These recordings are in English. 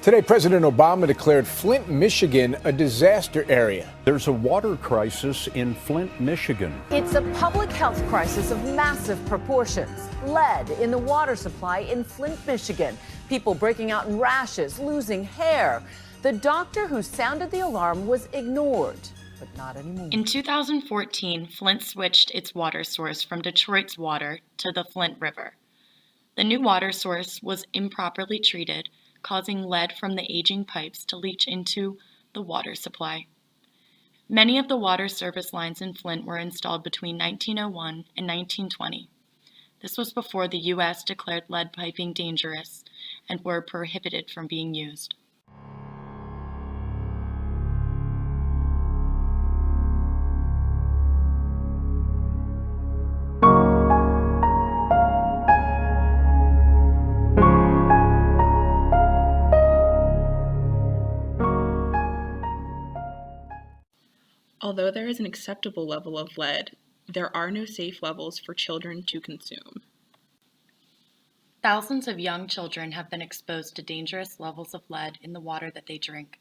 Today, President Obama declared Flint, Michigan, a disaster area. There's a water crisis in Flint, Michigan. It's a public health crisis of massive proportions. Lead in the water supply in Flint, Michigan. People breaking out in rashes, losing hair. The doctor who sounded the alarm was ignored, but not anymore. In 2014, Flint switched its water source from Detroit's water to the Flint River. The new water source was improperly treated, causing lead from the aging pipes to leach into the water supply. Many of the water service lines in Flint were installed between 1901 and 1920. This was before the U.S. declared lead piping dangerous and were prohibited from being used. Although there is an acceptable level of lead, there are no safe levels for children to consume. Thousands of young children have been exposed to dangerous levels of lead in the water that they drink.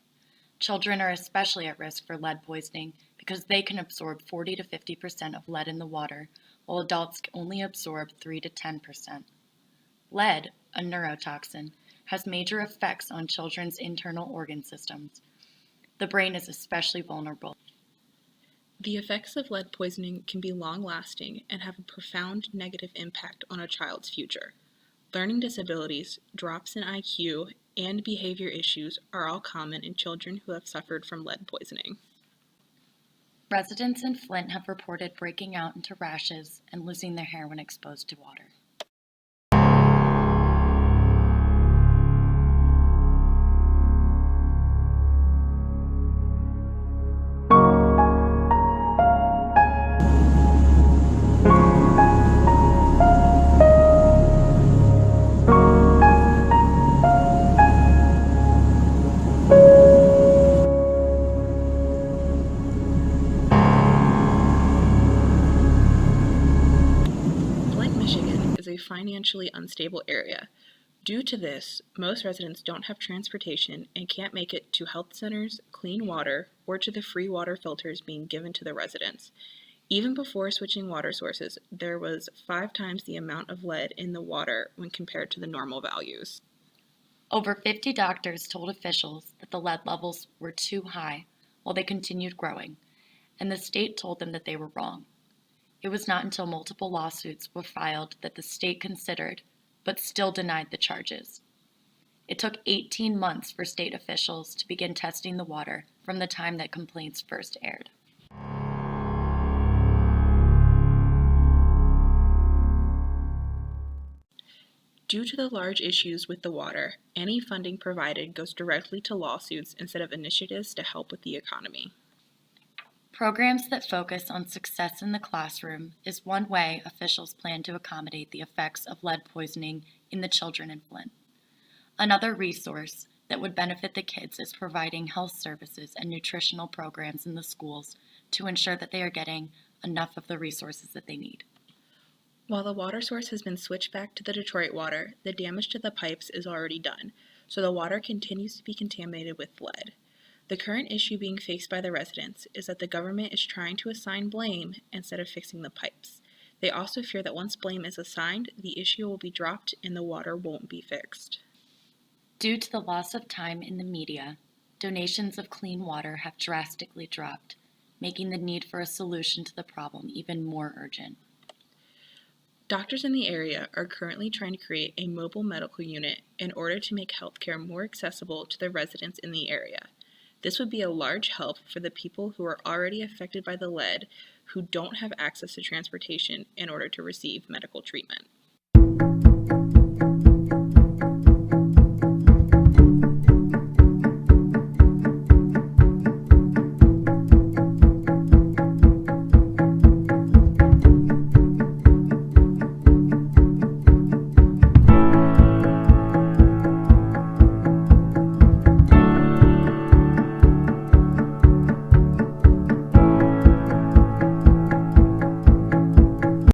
Children are especially at risk for lead poisoning because they can absorb 40 to 50% of lead in the water, while adults can only absorb 3 to 10%. Lead, a neurotoxin, has major effects on children's internal organ systems. The brain is especially vulnerable. The effects of lead poisoning can be long-lasting and have a profound negative impact on a child's future. Learning disabilities, drops in IQ, and behavior issues are all common in children who have suffered from lead poisoning. Residents in Flint have reported breaking out into rashes and losing their hair when exposed to water. Financially unstable area. Due to this, most residents don't have transportation and can't make it to health centers, clean water, or to the free water filters being given to the residents. Even before switching water sources, there was 5 times the amount of lead in the water when compared to the normal values. Over 50 doctors told officials that the lead levels were too high while they continued growing, and the state told them that they were wrong. It was not until multiple lawsuits were filed that the state considered, but still denied the charges. It took 18 months for state officials to begin testing the water from the time that complaints first aired. Due to the large issues with the water, any funding provided goes directly to lawsuits instead of initiatives to help with the economy. Programs that focus on success in the classroom is one way officials plan to accommodate the effects of lead poisoning in the children in Flint. Another resource that would benefit the kids is providing health services and nutritional programs in the schools to ensure that they are getting enough of the resources that they need. While the water source has been switched back to the Detroit water, the damage to the pipes is already done, so the water continues to be contaminated with lead. The current issue being faced by the residents is that the government is trying to assign blame instead of fixing the pipes. They also fear that once blame is assigned, the issue will be dropped and the water won't be fixed. Due to the loss of time in the media, donations of clean water have drastically dropped, making the need for a solution to the problem even more urgent. Doctors in the area are currently trying to create a mobile medical unit in order to make healthcare more accessible to the residents in the area. This would be a large help for the people who are already affected by the lead who don't have access to transportation in order to receive medical treatment.